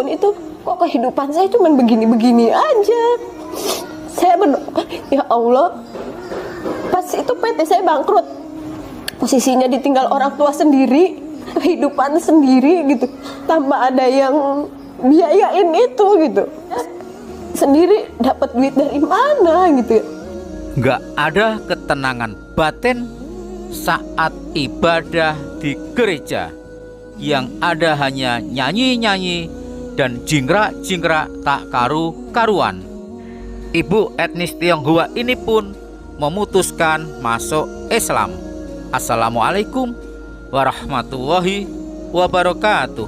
itu, kok kehidupan saya cuma begini-begini aja. Saya berdoa, ya Allah, pas itu PT saya bangkrut, posisinya ditinggal orang tua sendiri, kehidupan sendiri gitu, tanpa ada yang biayain itu gitu, sendiri dapat duit dari mana gitu. Nggak ada ketenangan batin saat ibadah di gereja. Yang ada hanya nyanyi-nyanyi dan jingkrak-jingkrak tak karu-karuan. Ibu etnis Tionghoa ini pun memutuskan masuk Islam. Assalamualaikum warahmatullahi wabarakatuh.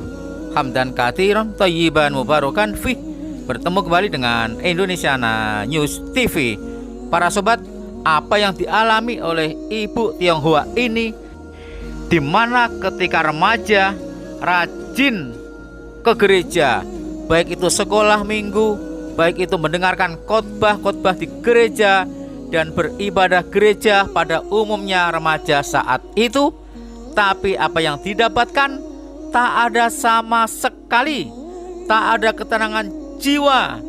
Hamdan katsiran thayyiban mubarakan fih. Bertemu kembali dengan Indonesiana News TV. Para sobat, apa yang dialami oleh ibu Tionghoa ini, di mana ketika remaja rajin ke gereja, baik itu sekolah minggu, baik itu mendengarkan khotbah-khotbah di gereja dan beribadah gereja pada umumnya remaja saat itu, tapi apa yang didapatkan tak ada sama sekali, tak ada ketenangan jiwa,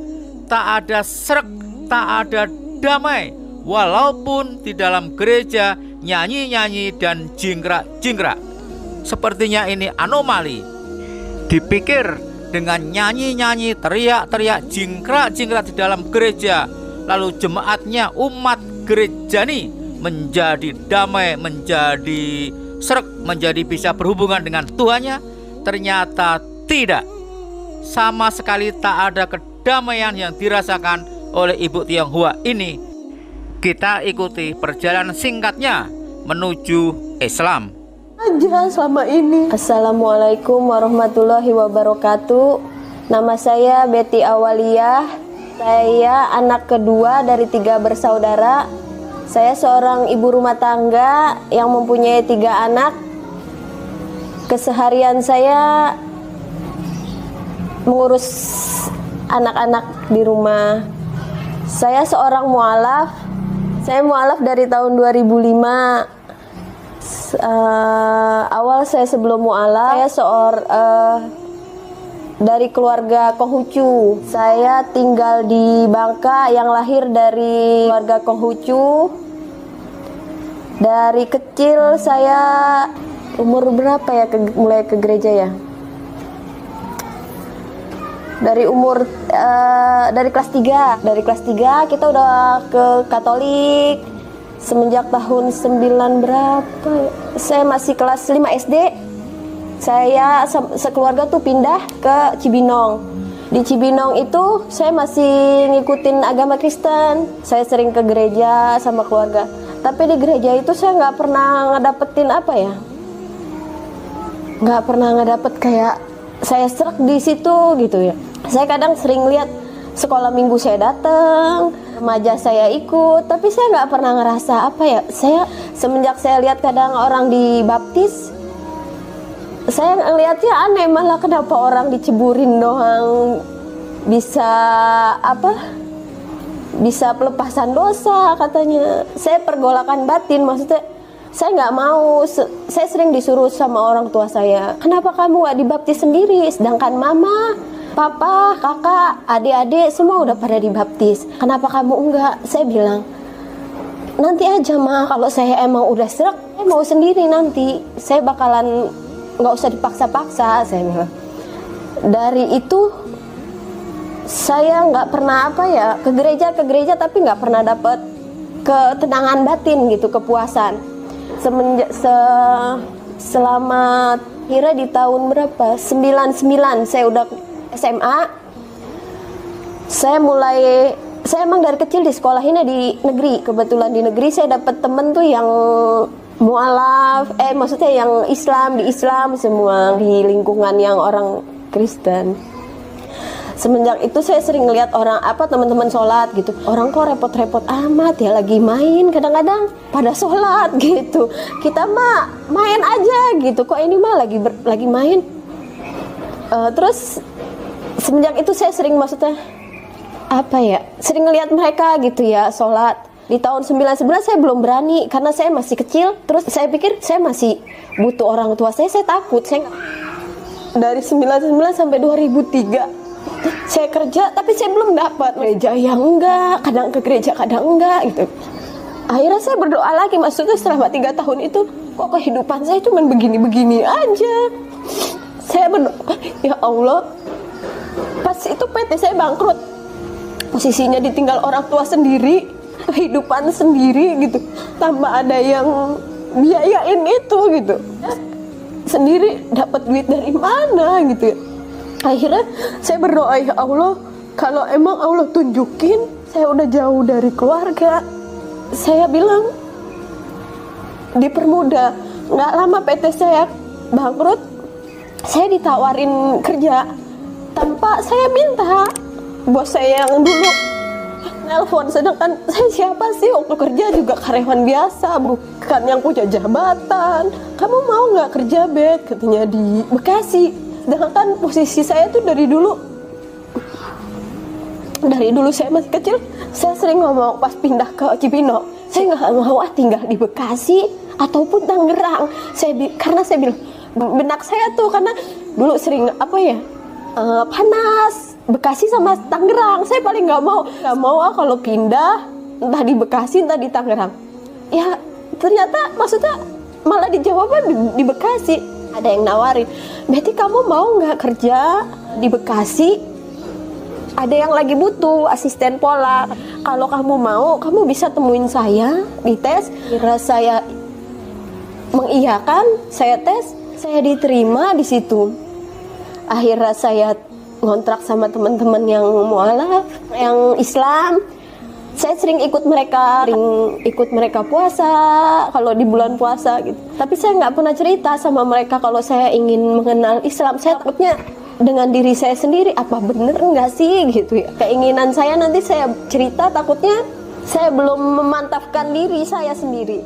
tak ada sreg, tak ada damai, walaupun di dalam gereja nyanyi-nyanyi dan jingkrak-jingkrak. Sepertinya ini anomali. Dipikir dengan nyanyi-nyanyi, teriak-teriak, jingkrak-jingkrak di dalam gereja, lalu jemaatnya, umat gereja ini menjadi damai, menjadi sreg, menjadi bisa berhubungan dengan Tuhannya. Ternyata tidak. Sama sekali tak ada kedamaian yang dirasakan oleh ibu Tionghoa ini. Kita ikuti perjalanan singkatnya menuju Islam Aja selama ini. Assalamualaikum warahmatullahi wabarakatuh. Nama saya Betty Awaliyah. Saya anak kedua dari 3 bersaudara. Saya seorang ibu rumah tangga yang mempunyai 3 anak. Keseharian saya mengurus anak-anak di rumah. Saya seorang mualaf. Saya mualaf dari tahun 2005. Awal saya sebelum mualaf, saya dari keluarga Konghucu. Saya tinggal di Bangka yang lahir dari keluarga Konghucu. Dari kecil saya umur berapa ya mulai ke gereja ya? Dari umur dari kelas 3. Dari kelas 3 kita udah ke Katolik. Semenjak tahun 9 berapa ya? Saya masih kelas 5 SD. Saya sekeluarga tuh pindah ke Cibinong. Di Cibinong itu saya masih ngikutin agama Kristen. Saya sering ke gereja sama keluarga. Tapi di gereja itu saya nggak pernah ngedapetin apa ya? Nggak pernah ngedapet kayak saya serak di situ gitu ya. Saya kadang sering lihat sekolah minggu saya datang, remaja saya ikut, tapi saya nggak pernah ngerasa apa ya. Saya semenjak saya lihat kadang orang dibaptis, saya ngeliatnya aneh, malah kenapa orang diceburin doang bisa bisa pelepasan dosa katanya. Saya pergolakan batin, maksudnya saya nggak mau. Saya sering disuruh sama orang tua saya, kenapa kamu nggak dibaptis sendiri, sedangkan mama, papa, kakak, adik-adik semua udah pada dibaptis, kenapa kamu enggak? Saya bilang, nanti aja mah, kalau saya emang udah serak, saya mau sendiri nanti, saya bakalan nggak usah dipaksa-paksa, saya bilang. Dari itu saya nggak pernah ke gereja tapi nggak pernah dapet ketenangan batin gitu, kepuasan. Selama kira di tahun berapa? 99 saya udah SMA. Saya emang dari kecil di sekolah ini di negeri. Kebetulan di negeri saya dapat temen tuh yang mualaf, maksudnya yang Islam, di Islam semua, di lingkungan yang orang Kristen. Semenjak itu saya sering ngeliat orang teman-teman sholat gitu, orang kok repot-repot amat ya, lagi main kadang-kadang pada sholat gitu, kita mah main aja gitu, kok ini mah lagi main. Terus semenjak itu saya sering sering ngeliat mereka gitu ya sholat. Di tahun 99 saya belum berani karena saya masih kecil. Terus saya pikir saya masih butuh orang tua saya takut. Dari 99 sampai 2003 Saya kerja tapi saya belum dapat gereja yang enggak, kadang ke gereja kadang enggak gitu. Akhirnya saya berdoa lagi, maksudnya selama 3 tahun itu kok kehidupan saya cuma begini-begini aja. Saya berdoa, ya Allah, pas itu PT saya bangkrut, posisinya ditinggal orang tua sendiri, kehidupan sendiri gitu, tanpa ada yang biayain itu gitu, sendiri dapat duit dari mana gitu. Akhirnya saya berdoa, ya Allah, kalau emang Allah tunjukin saya udah jauh dari keluarga, saya bilang dipermudah. Nggak lama PT saya bangkrut, saya ditawarin kerja tanpa saya minta. Bos saya yang dulu nelpon, sedangkan saya siapa sih waktu kerja juga karyawan biasa, bukan yang punya jabatan. Kamu mau nggak kerja, Bet? Katanya di Bekasi. Sedangkan posisi saya tuh dari dulu saya masih kecil, saya sering ngomong pas pindah ke Cibinong, saya nggak mau tinggal di Bekasi ataupun Tangerang. Karena saya bilang, benak saya tuh karena dulu sering panas, Bekasi sama Tangerang, saya paling nggak mau kalau pindah entah di Bekasi entah di Tangerang. Ya ternyata maksudnya malah dijawabnya di Bekasi. Ada yang nawarin, berarti kamu mau nggak kerja di Bekasi? Ada yang lagi butuh asisten pola. Kalau kamu mau, kamu bisa temuin saya di tes. Kira saya mengiyakan, saya tes, saya diterima di situ. Akhirnya saya ngontrak sama teman-teman yang mualaf, yang Islam. Saya sering ikut mereka puasa kalau di bulan puasa gitu. Tapi saya nggak pernah cerita sama mereka kalau saya ingin mengenal Islam. Saya takutnya dengan diri saya sendiri, apa bener enggak sih gitu ya. Keinginan saya nanti saya cerita, takutnya saya belum memantapkan diri saya sendiri.